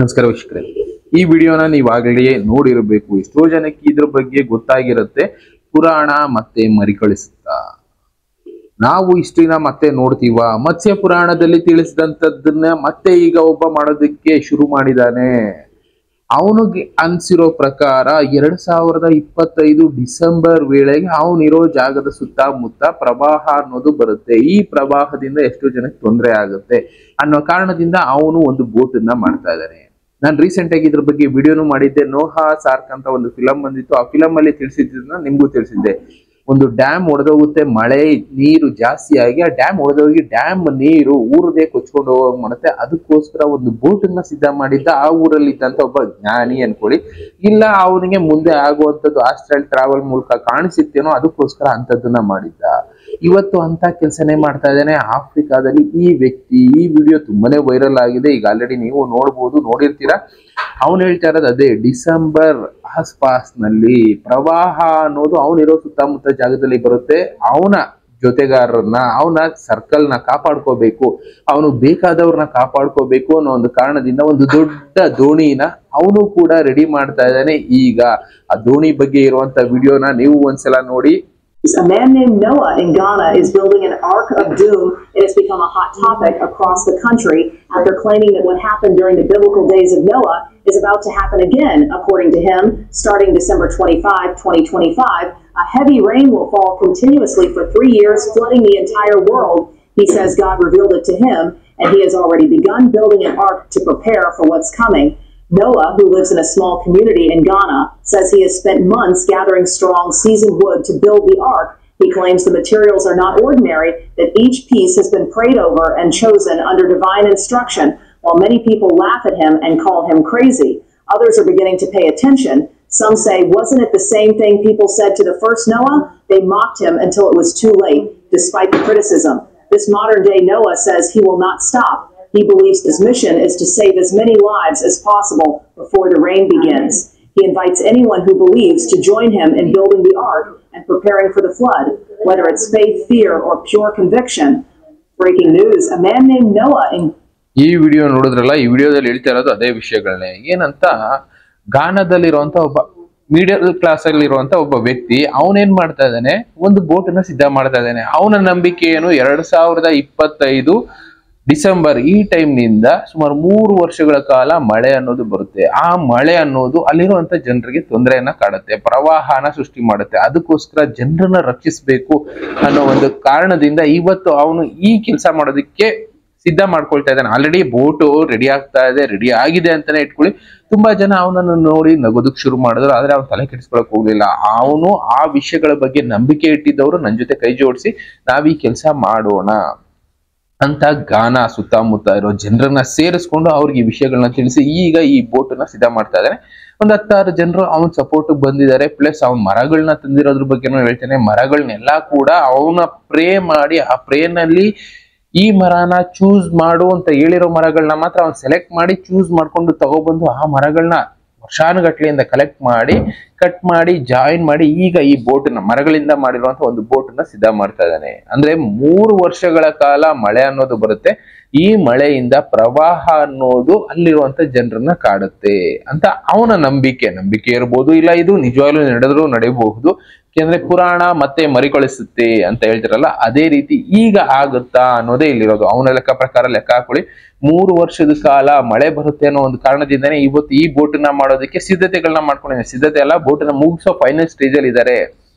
ನಮಸ್ಕಾರ ವೀಕ್ಷಕರೇ, ಈ ವಿಡಿಯೋನ ನೀವಾಗಲೇ ನೋಡಿರಬೇಕು. ಎಷ್ಟೋ ಜನಕ್ಕೆ ಇದ್ರ ಬಗ್ಗೆ ಗೊತ್ತಾಗಿರುತ್ತೆ. ಪುರಾಣ ಮತ್ತೆ ಮರಿಕಳಿಸುತ್ತಾ ನಾವು ಇಷ್ಟಿನ ಮತ್ತೆ ನೋಡ್ತೀವ. ಮತ್ಸ್ಯ ಪುರಾಣದಲ್ಲಿ ತಿಳಿಸಿದಂತದ್ದನ್ನ ಮತ್ತೆ ಈಗ ಒಬ್ಬ ಮಾಡೋದಕ್ಕೆ ಶುರು ಮಾಡಿದಾನೆ. ಅವನಿಗೆ ಅನ್ಸಿರೋ ಪ್ರಕಾರ 2025 ಡಿಸೆಂಬರ್ ವೇಳೆಗೆ ಅವನಿರೋ ಜಾಗದ ಸುತ್ತಮುತ್ತ ಪ್ರವಾಹ ಅನ್ನೋದು ಬರುತ್ತೆ. ಈ ಪ್ರವಾಹದಿಂದ ಎಷ್ಟೋ ಜನಕ್ಕೆ ತೊಂದರೆ ಆಗುತ್ತೆ ಅನ್ನೋ ಕಾರಣದಿಂದ ಅವನು ಒಂದು ಬೋಟ್ ಅನ್ನ ಮಾಡ್ತಾ ಇದ್ದಾನೆ. ನಾನು ರೀಸೆಂಟ್ ಆಗಿ ಇದ್ರ ಬಗ್ಗೆ ವಿಡಿಯೋನು ಮಾಡಿದ್ದೆ. ನೋಹಾ ಸಾರ್ಕ್ ಅಂತ ಒಂದು ಫಿಲಂ ಬಂದಿತ್ತು. ಆ ಫಿಲಂ ಅಲ್ಲಿ ತಿಳಿಸಿದ್ದನ್ನ ನಿಮ್ಗೂ ತಿಳಿಸಿದ್ದೆ. ಒಂದು ಡ್ಯಾಮ್ ಒಡೆದೋಗುತ್ತೆ, ಮಳೆ ನೀರು ಜಾಸ್ತಿ ಆಗಿ ಆ ಡ್ಯಾಮ್ ಒಡೆದೋಗಿ ಡ್ಯಾಮ್ ನೀರು ಊರದೇ ಕೊಚ್ಕೊಂಡು ಹೋಗೋಗ್ ಮಾಡುತ್ತೆ. ಅದಕ್ಕೋಸ್ಕರ ಒಂದು ಬೋಟ್ ಅನ್ನ ಸಿದ್ಧ ಮಾಡಿದ್ದ ಆ ಊರಲ್ಲಿ ಇದ್ದಂತ ಒಬ್ಬ ಜ್ಞಾನಿ ಅನ್ಕೊಳ್ಳಿ. ಇಲ್ಲ ಅವನಿಗೆ ಮುಂದೆ ಆಗುವಂತದ್ದು ಆಸ್ಟ್ರಲ್ ಟ್ರಾವೆಲ್ ಮೂಲಕ ಕಾಣಿಸುತ್ತೇನೋ, ಅದಕ್ಕೋಸ್ಕರ ಅಂತದನ್ನ ಮಾಡಿದ್ದ. ಇವತ್ತು ಅಂತ ಕೆಲಸನೇ ಮಾಡ್ತಾ ಇದ್ದಾನೆ ಆಫ್ರಿಕಾದಲ್ಲಿ ಈ ವ್ಯಕ್ತಿ. ಈ ವಿಡಿಯೋ ತುಂಬಾನೇ ವೈರಲ್ ಆಗಿದೆ. ಈಗ ಆಲ್ರೆಡಿ ನೀವು ನೋಡ್ಬೋದು, ನೋಡಿರ್ತೀರಾ. ಅವನು ಹೇಳ್ತಾ ಇರೋದು ಅದೇ, ಡಿಸೆಂಬರ್ ಆಸ್ಪಾಸ್ ನಲ್ಲಿ ಪ್ರವಾಹ ಅನ್ನೋದು ಅವನಿರೋ ಸುತ್ತಮುತ್ತ ಜಾಗದಲ್ಲಿ ಬರುತ್ತೆ. ಅವನ ಜೊತೆಗಾರರನ್ನ, ಅವನ ಸರ್ಕಲ್ ನ ಕಾಪಾಡ್ಕೋಬೇಕು, ಅವನು ಬೇಕಾದವ್ರನ್ನ ಕಾಪಾಡ್ಕೋಬೇಕು ಅನ್ನೋ ಒಂದು ಕಾರಣದಿಂದ ಒಂದು ದೊಡ್ಡ ದೋಣಿನ ಅವನು ಕೂಡ ರೆಡಿ ಮಾಡ್ತಾ ಇದ್ದಾನೆ. ಈಗ ಆ ದೋಣಿ ಬಗ್ಗೆ ಇರುವಂತ ವಿಡಿಯೋನ ನೀವು ಒಂದ್ಸಲ ನೋಡಿ. A man named Noah in Ghana is building an Ark of Doom. It has become a hot topic across the country after claiming that what happened during the biblical days of Noah is about to happen again, according to him. Starting December 25, 2025, a heavy rain will fall continuously for 3 years, flooding the entire world. He says God revealed it to him, and he has already begun building an ark to prepare for what's coming. Noah, who lives in a small community in Ghana, says he has spent months gathering strong, seasoned wood to build the ark. He claims the materials are not ordinary, that each piece has been prayed over and chosen under divine instruction. While many people laugh at him and call him crazy, others are beginning to pay attention. Some say, wasn't it the same thing people said to the first Noah? They mocked him until it was too late, despite the criticism. This modern-day Noah says he will not stop. He believes his mission is to save as many lives as possible before the rain begins. He invites anyone who believes to join him in building the ark and preparing for the flood, whether it's faith, fear, or pure conviction. Breaking news, a man named Noah in... ಈ video ನೋಡಿದ್ರಲ್ಲ, ಈ ವಿಡಿಯೋದಲ್ಲಿ ಹೇಳ್ತಾ ಇರೋದು ಅದೇ ವಿಷಯಗಳನ್ನೇ. ಏನಂತ, ಗಾನದಲ್ಲಿರುವಂತ ಒಬ್ಬ middle class ಅಲ್ಲಿ ಇರುವಂತ ಒಬ್ಬ ವ್ಯಕ್ತಿ ಅವನೇನ್ ಮಾಡ್ತಾ ಇದ್ದಾನೆ, ಒಂದು ಬೋಟ್ ಅನ್ನ ಸಿದ್ಧ ಮಾಡ್ತಾ ಇದ್ದಾನೆ. ಅವನ ನಂಬಿಕೆ ಏನು, 2025 ಡಿಸೆಂಬರ್ ಈ ಟೈಮ್ ನಿಂದ ಸುಮಾರು 3 ವರ್ಷಗಳ ಕಾಲ ಮಳೆ ಅನ್ನೋದು ಬರುತ್ತೆ. ಆ ಮಳೆ ಅನ್ನೋದು ಅಲ್ಲಿರುವಂತ ಜನರಿಗೆ ತೊಂದರೆಯನ್ನ ಕಾಡುತ್ತೆ, ಪ್ರವಾಹನ ಸೃಷ್ಟಿ ಮಾಡುತ್ತೆ. ಅದಕ್ಕೋಸ್ಕರ ಜನರನ್ನ ರಕ್ಷಿಸಬೇಕು ಅನ್ನೋ ಒಂದು ಕಾರಣದಿಂದ ಇವತ್ತು ಅವನು ಈ ಕೆಲಸ ಮಾಡೋದಕ್ಕೆ ಸಿದ್ಧ ಮಾಡ್ಕೊಳ್ತಾ ಇದ್ದಾನೆ. ಆಲ್ರೆಡಿ ಬೋಟು ರೆಡಿ ಆಗ್ತಾ ಇದೆ, ರೆಡಿ ಆಗಿದೆ ಅಂತಾನೆ ಇಟ್ಕೊಳ್ಳಿ. ತುಂಬಾ ಜನ ಅವನನ್ನು ನೋಡಿ ನಗೋದಕ್ಕೆ ಶುರು ಮಾಡಿದ್ರು, ಆದ್ರೆ ಅವ್ನು ತಲೆ ಕೆಡಿಸ್ಕೊಳಕ್ ಹೋಗ್ಲಿಲ್ಲ. ಅವನು ಆ ವಿಷಯಗಳ ಬಗ್ಗೆ ನಂಬಿಕೆ ಇಟ್ಟಿದ್ದವರು ನನ್ನ ಜೊತೆ ಕೈ ಜೋಡಿಸಿ ನಾವ್ ಈ ಕೆಲಸ ಮಾಡೋಣ ಅಂತ ಗಾನ ಸುತ್ತಮುತ್ತ ಇರೋ ಜನರನ್ನ ಸೇರಿಸ್ಕೊಂಡು ಅವ್ರಿಗೆ ಈ ವಿಷಯಗಳನ್ನ ತಿಳಿಸಿ ಈಗ ಈ ಬೋಟ್ ನ ಸಿದ್ಧ ಮಾಡ್ತಾ ಇದ್ದಾರೆ. ಒಂದ್ 10-6 ಜನರು ಅವನ್ ಸಪೋರ್ಟ್ ಬಂದಿದ್ದಾರೆ. ಪ್ಲಸ್ ಅವ್ನ ಮರಗಳನ್ನ ತಂದಿರೋದ್ರ ಬಗ್ಗೆನೂ ಹೇಳ್ತೇನೆ. ಮರಗಳನ್ನೆಲ್ಲಾ ಕೂಡ ಅವನ ಪ್ರೇ ಮಾಡಿ, ಆ ಪ್ರೇನಲ್ಲಿ ಈ ಮರನ ಚೂಸ್ ಮಾಡು ಅಂತ ಹೇಳಿರೋ ಮರಗಳನ್ನ ಮಾತ್ರ ಅವ್ನು ಸೆಲೆಕ್ಟ್ ಮಾಡಿ ಚೂಸ್ ಮಾಡ್ಕೊಂಡು ತಗೊಬಂದು ಆ ಮರಗಳನ್ನ ವರ್ಷಾನುಗಟ್ಲೆಯಿಂದ ಕಲೆಕ್ಟ್ ಮಾಡಿ, ಕಟ್ ಮಾಡಿ, ಜಾಯಿನ್ ಮಾಡಿ ಈಗ ಈ ಬೋಟ್ ನ ಮರಗಳಿಂದ ಮಾಡಿರುವಂತ ಒಂದು ಬೋಟ್ ನ ಸಿದ್ಧ ಮಾಡ್ತಾ ಇದ್ದಾನೆ. ಅಂದ್ರೆ 3 ವರ್ಷಗಳ ಕಾಲ ಮಳೆ ಅನ್ನೋದು ಬರುತ್ತೆ. ಈ ಮಳೆಯಿಂದ ಪ್ರವಾಹ ಅನ್ನೋದು ಅಲ್ಲಿರುವಂತ ಜನರನ್ನ ಕಾಡುತ್ತೆ ಅಂತ ಅವನ ನಂಬಿಕೆ ಇರಬಹುದು. ಇಲ್ಲ ಇದು ನಿಜವಾಗ್ಲೂ ನಡೆದ್ರು ನಡೆಯಬಹುದು. ಯಾಕೆಂದ್ರೆ ಪುರಾಣ ಮತ್ತೆ ಮರಿಕಳಿಸುತ್ತೆ ಅಂತ ಹೇಳ್ತಿರಲ್ಲ, ಅದೇ ರೀತಿ ಈಗ ಆಗುತ್ತಾ ಅನ್ನೋದೇ ಇಲ್ಲಿರೋದು. ಅವನ ಲೆಕ್ಕ ಪ್ರಕಾರ ಲೆಕ್ಕ ಹಾಕೊಳ್ಳಿ, 3 ವರ್ಷದ ಕಾಲ ಮಳೆ ಬರುತ್ತೆ ಅನ್ನೋ ಒಂದು ಕಾರಣದಿಂದಾನೇ ಇವತ್ತು ಈ ಬೋಟ್ ನ ಮಾಡೋದಕ್ಕೆ ಸಿದ್ಧತೆಗಳನ್ನ ಮಾಡ್ಕೊಂಡಿದ್ದಾರೆ. ಸಿದ್ಧತೆ ಅಲ್ಲ, ಬೋಟ್ ನ ಮುಗಿಸೋ ಫೈನಲ್ ಸ್ಟೇಜ್ ಅಲ್ಲಿ ಇದ್ದಾರೆ.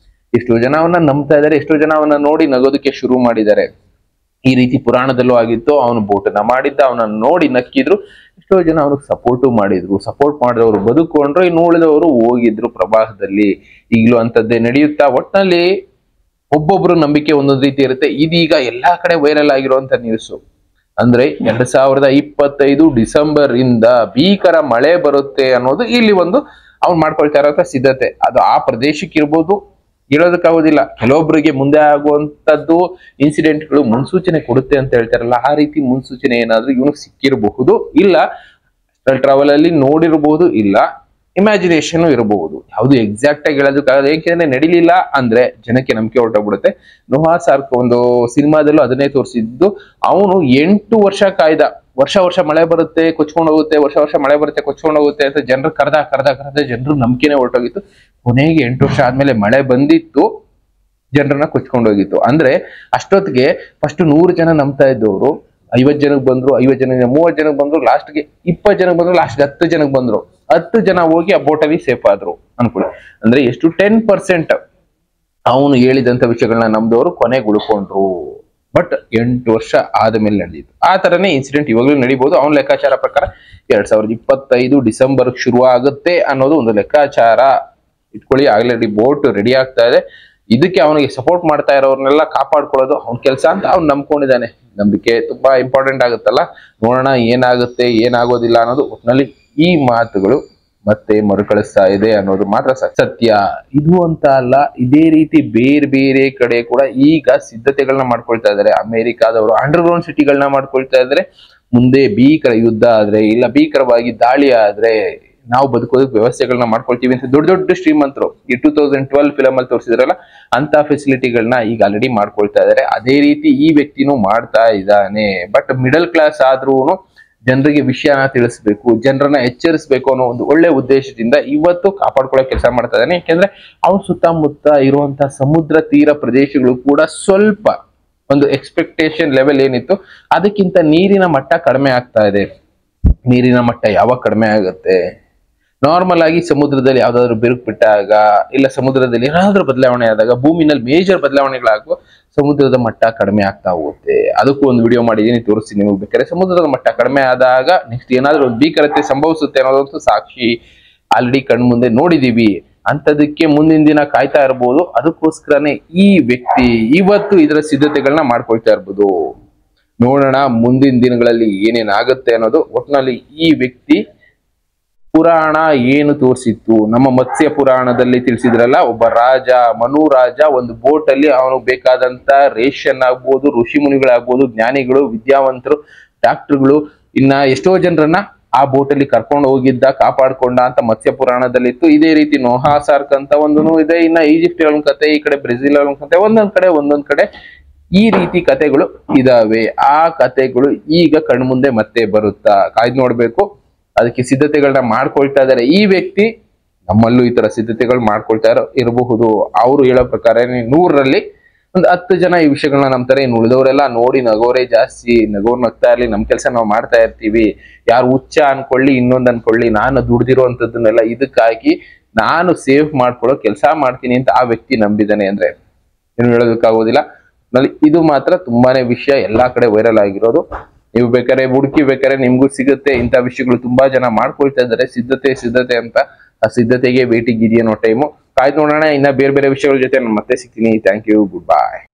ಎಷ್ಟೋ ಜನ ಅವನ್ನ ನಂಬ್ತಾ ಇದ್ದಾರೆ, ಎಷ್ಟೋ ಜನ ಅವನ್ನ ನೋಡಿ ನಗೋದಕ್ಕೆ ಶುರು ಮಾಡಿದ್ದಾರೆ. ಈ ರೀತಿ ಪುರಾಣದಲ್ಲೂ ಆಗಿತ್ತು. ಅವನು ಬೋಟ್ ನ ಮಾಡಿದ್ದ, ಅವನನ್ನ ನೋಡಿ ನಕ್ಕಿದ್ರು. ಎಷ್ಟೋ ಜನ ಅವನಿಗೆ ಸಪೋರ್ಟು ಮಾಡಿದ್ರು. ಸಪೋರ್ಟ್ ಮಾಡಿದವರು ಬದುಕೊಂಡ್ರು, ಇನ್ನು ಉಳಿದವರು ಹೋಗಿದ್ರು ಪ್ರವಾಹದಲ್ಲಿ. ಈಗಲೂ ಅಂತದ್ದೇ ನಡೆಯುತ್ತಾ. ಒಟ್ಟಿನಲ್ಲಿ ಒಬ್ಬೊಬ್ರು ನಂಬಿಕೆ ಒಂದೊಂದು ರೀತಿ ಇರುತ್ತೆ. ಇದೀಗ ಎಲ್ಲಾ ಕಡೆ ವೈರಲ್ ಆಗಿರುವಂತ ನ್ಯೂಸ್. ಅಂದ್ರೆ 2025 ಡಿಸೆಂಬರ್ ಇಂದ ಭೀಕರ ಮಳೆ ಬರುತ್ತೆ ಅನ್ನೋದು ಇಲ್ಲಿ ಒಂದು ಅವ್ನು ಮಾಡ್ಕೊಳ್ತಾ ಇರೋ ಸಿದ್ಧತೆ. ಅದು ಆ ಪ್ರದೇಶಕ್ಕೆ ಇರ್ಬೋದು, ಹೇಳೋದಕ್ಕಾಗೋದಿಲ್ಲ. ಕೆಲವೊಬ್ಬರಿಗೆ ಮುಂದೆ ಆಗುವಂತದ್ದು ಇನ್ಸಿಡೆಂಟ್ಗಳು ಮುನ್ಸೂಚನೆ ಕೊಡುತ್ತೆ ಅಂತ ಹೇಳ್ತಾರಲ್ಲ, ಆ ರೀತಿ ಮುನ್ಸೂಚನೆ ಏನಾದ್ರೂ ಇವನಿಗೆ ಸಿಕ್ಕಿರಬಹುದು, ಇಲ್ಲ ಟ್ರಾವೆಲ್ ಅಲ್ಲಿ ನೋಡಿರಬಹುದು, ಇಲ್ಲ ಇಮ್ಯಾಜಿನೇಷನ್ ಇರಬಹುದು. ಯಾವುದು ಎಕ್ಸಾಕ್ಟ್ ಆಗಿ ಹೇಳೋದಕ್ಕಾಗಲ್ಲ. ಏಕೆಂದ್ರೆ ನಡಿಲಿಲ್ಲ ಅಂದ್ರೆ ಜನಕ್ಕೆ ನಂಬಿಕೆ ಹೊರಟೋಗ್ಬಿಡುತ್ತೆ. ನೋಹಾ ಸಾರ್ಕ್ ಒಂದು ಸಿನಿಮಾದಲ್ಲೂ ಅದನ್ನೇ ತೋರಿಸಿದ್ದು. ಅವನು 8 ವರ್ಷ ಕಾಯ್ದ ವರ್ಷ ಮಳೆ ಬರುತ್ತೆ ಕೊಚ್ಕೊಂಡು ಹೋಗುತ್ತೆ, ವರ್ಷ ಮಳೆ ಬರುತ್ತೆ ಕೊಚ್ಕೊಂಡು ಹೋಗುತ್ತೆ ಅಂತ ಜನರು ಕರೆದ ಜನರು ನಂಬಿಕೆನೆ ಹೊರಟೋಗಿತ್ತು. ಕೊನೆಗೆ 8 ವರ್ಷ ಆದ್ಮೇಲೆ ಮಳೆ ಬಂದಿತ್ತು, ಜನರನ್ನ ಕೊಚ್ಕೊಂಡು ಹೋಗಿತ್ತು. ಅಂದ್ರೆ ಅಷ್ಟೊತ್ತಿಗೆ ಫಸ್ಟ್ 100 ಜನ ನಂಬ್ತಾ ಇದ್ದವರು 50 ಜನಕ್ಕೆ ಬಂದ್ರು, 50 ಜನ 30 ಜನಕ್ಕೆ ಬಂದ್ರು, ಲಾಸ್ಟ್ಗೆ 20 ಜನಕ್ಕೆ ಬಂದ್ರು, ಲಾಸ್ಟ್ಗೆ 10 ಜನಕ್ಕೆ ಬಂದ್ರು. 10 ಜನ ಹೋಗಿ ಆ ಬೋಟಲ್ಲಿ ಸೇಫ್ ಆದ್ರು ಅನ್ಕೊಳ್ಳಿ. ಅಂದ್ರೆ ಎಷ್ಟು 10% ಅವನು ಹೇಳಿದಂತ ವಿಷಯಗಳನ್ನ ನಮ್ದವರು ಕೊನೆಗೆ ಉಳ್ಕೊಂಡ್ರು. ಬಟ್ 8 ವರ್ಷ ಆದ್ಮೇಲೆ ನಡೆದಿತ್ತು. ಆ ತರನೇ ಇನ್ಸಿಡೆಂಟ್ ಇವಾಗಲೂ ನಡೀಬಹುದು. ಅವನ ಲೆಕ್ಕಾಚಾರ ಪ್ರಕಾರ 2025 ಡಿಸೆಂಬರ್ ಶುರು ಆಗುತ್ತೆ ಅನ್ನೋದು ಒಂದು ಲೆಕ್ಕಾಚಾರ ಇಟ್ಕೊಳ್ಳಿ. ಆಲ್ರೆಡಿ ಬೋಟ್ ರೆಡಿ ಆಗ್ತಾ ಇದೆ. ಇದಕ್ಕೆ ಅವನಿಗೆ ಸಪೋರ್ಟ್ ಮಾಡ್ತಾ ಇರೋರ್ನೆಲ್ಲ ಕಾಪಾಡ್ಕೊಳ್ಳೋದು ಅವನ ಕೆಲಸ ಅಂತ ಅವ್ನು ನಂಬ್ಕೊಂಡಿದ್ದಾನೆ. ನಂಬಿಕೆ ತುಂಬಾ ಇಂಪಾರ್ಟೆಂಟ್ ಆಗುತ್ತಲ್ಲ. ನೋಡೋಣ ಏನಾಗುತ್ತೆ ಏನಾಗೋದಿಲ್ಲ ಅನ್ನೋದು. ಒಟ್ಟಿನಲ್ಲಿ ಈ ಮಾತುಗಳು ಮತ್ತೆ ಮರುಕಳಿಸ್ತಾ ಇದೆ ಅನ್ನೋದು ಮಾತ್ರ ಸತ್ಯ. ಇದು ಅಂತ ಅಲ್ಲ, ಇದೇ ರೀತಿ ಬೇರೆ ಕಡೆ ಕೂಡ ಈಗ ಸಿದ್ಧತೆಗಳನ್ನ ಮಾಡ್ಕೊಳ್ತಾ ಇದ್ದಾರೆ. ಅಮೆರಿಕಾದವರು ಅಂಡರ್ಗ್ರೌಂಡ್ ಸಿಟಿಗಳನ್ನ ಮಾಡ್ಕೊಳ್ತಾ ಇದ್ದಾರೆ. ಮುಂದೆ ಭೀಕರ ಯುದ್ಧ ಆದ್ರೆ ಇಲ್ಲ ಭೀಕರವಾಗಿ ದಾಳಿ ಆದ್ರೆ ನಾವು ಬದುಕೋದಕ್ಕೆ ವ್ಯವಸ್ಥೆಗಳನ್ನ ಮಾಡ್ಕೊಳ್ತೀವಿ ಅಂತ ದೊಡ್ಡ ಶ್ರೀಮಂತರು ಈ 2012 ಫಿಲಮ್ ಅಲ್ಲಿ ತೋರಿಸಿದ್ರಲ್ಲ ಅಂತ ಫೆಸಿಲಿಟಿಗಳನ್ನ ಈಗ ಆಲ್ರೆಡಿ ಮಾಡ್ಕೊಳ್ತಾ ಇದ್ದಾರೆ. ಅದೇ ರೀತಿ ಈ ವ್ಯಕ್ತಿನೂ ಮಾಡ್ತಾ ಇದ್ದಾನೆ. ಬಟ್ ಮಿಡಲ್ ಕ್ಲಾಸ್ ಆದ್ರೂ ಜನರಿಗೆ ವಿಷಯನ ತಿಳಿಸ್ಬೇಕು, ಜನರನ್ನ ಎಚ್ಚರಿಸಬೇಕು ಅನ್ನೋ ಒಂದು ಒಳ್ಳೆ ಉದ್ದೇಶದಿಂದ ಇವತ್ತು ಕಾಪಾಡ್ಕೊಳ್ಳೋ ಕೆಲಸ ಮಾಡ್ತಾ ಇದ್ದಾನೆ. ಯಾಕೆಂದ್ರೆ ಅವ್ರ ಸುತ್ತಮುತ್ತ ಇರುವಂತಹ ಸಮುದ್ರ ತೀರ ಪ್ರದೇಶಗಳು ಕೂಡ ಸ್ವಲ್ಪ ಒಂದು ಎಕ್ಸ್ಪೆಕ್ಟೇಷನ್ ಲೆವೆಲ್ ಏನಿತ್ತು ಅದಕ್ಕಿಂತ ನೀರಿನ ಮಟ್ಟ ಕಡಿಮೆ ಆಗ್ತಾ ಇದೆ. ನೀರಿನ ಮಟ್ಟ ಯಾವಾಗ ಕಡಿಮೆ ಆಗುತ್ತೆ? ನಾರ್ಮಲ್ ಆಗಿ ಸಮುದ್ರದಲ್ಲಿ ಯಾವ್ದಾದ್ರು ಬಿರುಕು ಬಿಟ್ಟಾಗ ಇಲ್ಲ ಸಮುದ್ರದಲ್ಲಿ ಏನಾದ್ರೂ ಬದಲಾವಣೆ ಆದಾಗ, ಭೂಮಿನಲ್ಲಿ ಮೇಜರ್ ಬದಲಾವಣೆಗಳಾಗುವ ಸಮುದ್ರದ ಮಟ್ಟ ಕಡಿಮೆ ಆಗ್ತಾ ಹೋಗುತ್ತೆ. ಅದಕ್ಕೂ ಒಂದು ವಿಡಿಯೋ ಮಾಡಿದೀನಿ, ತೋರಿಸ್ತೀನಿ ನಿಮಗೆ ಬೇಕಾದ್ರೆ. ಸಮುದ್ರದ ಮಟ್ಟ ಕಡಿಮೆ ಆದಾಗ ನೆಕ್ಸ್ಟ್ ಏನಾದ್ರೂ ಒಂದು ಭೀಕರತೆ ಸಂಭವಿಸುತ್ತೆ ಅನ್ನೋದಂತೂ ಸಾಕ್ಷಿ ಆಲ್ರೆಡಿ ಕಣ್ಮುಂದೆ ನೋಡಿದೀವಿ. ಅಂತದಕ್ಕೆ ಮುಂದಿನ ದಿನ ಕಾಯ್ತಾ ಇರ್ಬೋದು. ಅದಕ್ಕೋಸ್ಕರನೇ ಈ ವ್ಯಕ್ತಿ ಇವತ್ತು ಇದರ ಸಿದ್ಧತೆಗಳನ್ನ ಮಾಡ್ಕೊಳ್ತಾ ಇರ್ಬೋದು. ನೋಡೋಣ ಮುಂದಿನ ದಿನಗಳಲ್ಲಿ ಏನೇನಾಗುತ್ತೆ ಅನ್ನೋದು. ಒಟ್ಟಿನಲ್ಲಿ ಈ ವ್ಯಕ್ತಿ ಪುರಾಣ ಏನು ತೋರಿಸಿತ್ತು, ನಮ್ಮ ಮತ್ಸ್ಯ ಪುರಾಣದಲ್ಲಿ ತಿಳಿಸಿದ್ರಲ್ಲ, ಒಬ್ಬ ರಾಜ ಮನು ರಾಜ ಒಂದು ಬೋಟ್ ಅಲ್ಲಿ ಅವನು ಬೇಕಾದಂತ ರೇಷನ್ ಆಗ್ಬೋದು, ಋಷಿ ಮುನಿಗಳಾಗ್ಬೋದು, ಜ್ಞಾನಿಗಳು, ವಿದ್ಯಾವಂತರು, ಡಾಕ್ಟರ್ಗಳು, ಇನ್ನ ಎಷ್ಟೋ ಜನರನ್ನ ಆ ಬೋಟ್ ಅಲ್ಲಿ ಕರ್ಕೊಂಡು ಹೋಗಿದ್ದ, ಕಾಪಾಡ್ಕೊಂಡ ಅಂತ ಮತ್ಸ್ಯ ಪುರಾಣದಲ್ಲಿ ಇತ್ತು. ಇದೇ ರೀತಿ ನೋಹಾ ಸಾರ್ಕ್ ಅಂತ ಒಂದು ಇದೆ. ಇನ್ನ ಈಜಿಪ್ಟ್ ಹೇಳೋ ಕತೆ, ಈ ಕಡೆ ಬ್ರೆಜಿಲ್ ಹೇಳೋ ಕತೆ, ಒಂದೊಂದ್ ಕಡೆ ಈ ರೀತಿ ಕತೆಗಳು ಇದಾವೆ. ಆ ಕತೆಗಳು ಈಗ ಕಣ್ಮುಂದೆ ಮತ್ತೆ ಬರುತ್ತಾ ಕಾಯ್ದು ನೋಡ್ಬೇಕು. ಅದಕ್ಕೆ ಸಿದ್ಧತೆಗಳನ್ನ ಮಾಡ್ಕೊಳ್ತಾ ಇದ್ದಾರೆ ಈ ವ್ಯಕ್ತಿ. ನಮ್ಮಲ್ಲೂ ಈ ತರ ಸಿದ್ಧತೆಗಳು ಮಾಡ್ಕೊಳ್ತಾ ಇರಬಹುದು. ಅವರು ಹೇಳೋ ಪ್ರಕಾರ 100ರಲ್ಲಿ ಒಂದು 10 ಜನ ಈ ವಿಷಯಗಳನ್ನ ನಂಬ್ತಾರೆ. ಇನ್ನು ಉಳಿದವರೆಲ್ಲ ನೋಡಿ ನಗೋರೆ ಜಾಸ್ತಿ, ನಗ್ತಾ ಇರ್ಲಿ, ನಮ್ ಕೆಲಸ ನಾವು ಮಾಡ್ತಾ ಇರ್ತೀವಿ, ಯಾರು ಹುಚ್ಚ ಅನ್ಕೊಳ್ಳಿ ಇನ್ನೊಂದ್ ಅನ್ಕೊಳ್ಳಿ, ನಾನು ದುಡ್ದಿರೋಂಥದ್ದನ್ನೆಲ್ಲ ಇದಕ್ಕಾಗಿ ನಾನು ಸೇವ್ ಮಾಡ್ಕೊಳ್ಳೋ ಕೆಲಸ ಮಾಡ್ತೀನಿ ಅಂತ ಆ ವ್ಯಕ್ತಿ ನಂಬಿದ್ದಾನೆ ಅಂದ್ರೆ ಏನು ಹೇಳೋದಕ್ಕಾಗೋದಿಲ್ಲ. ಇದು ಮಾತ್ರ ತುಂಬಾನೇ ವಿಷಯ ಎಲ್ಲಾ ಕಡೆ ವೈರಲ್ ಆಗಿರೋದು. ನೀವು ಬೇಕಾದ್ರೆ ಹುಡುಕಿ ಬೇಕಾದ್ರೆ ನಿಮ್ಗೂ ಸಿಗುತ್ತೆ. ಇಂಥ ವಿಷಯಗಳು ತುಂಬಾ ಜನ ಮಾಡ್ಕೊಳ್ತಾ ಇದ್ದಾರೆ. ಸಿದ್ಧತೆ ಅಂತ. ಆ ಸಿದ್ಧತೆಗೆ ವೇಟಿಂಗ್ ಇದೆಯೇನೋ ಟೈಮು. ಕಾಯ್ದು ನೋಡೋಣ. ಇನ್ನ ಬೇರೆ ವಿಷಯಗಳ ಜೊತೆ ನಾನು ಮತ್ತೆ ಸಿಗ್ತೀನಿ. Thank you, good bye.